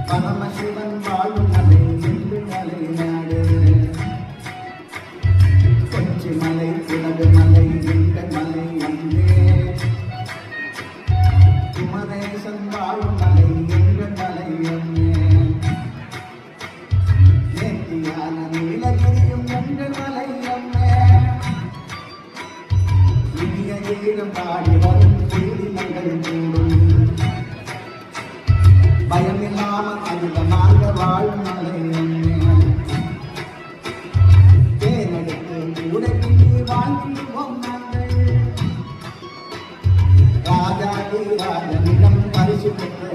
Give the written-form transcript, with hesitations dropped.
பரமசிவன் வாழும் மலை சென்று மலை நாடு கொச்சி மலை கிழக்கு மலை எங்கள் மலை அங்கே குமரேசன் வாழும் மலை எங்கள் மலை அங்கே நேர்த்தியான நீலகிரியும் எங்கள் மலை அங்கே இனிய ஈரம் பாடி வரும் தேடி மகள் கூடும் பயமில்லாமல் அதிகமாக வாழும் மலை தேனெடுத்து கூட கிண்டி வாழ்ந்திடுவோம் நாங்கள் ராஜாதி ராஜனிடம் பரிசு பெற்ற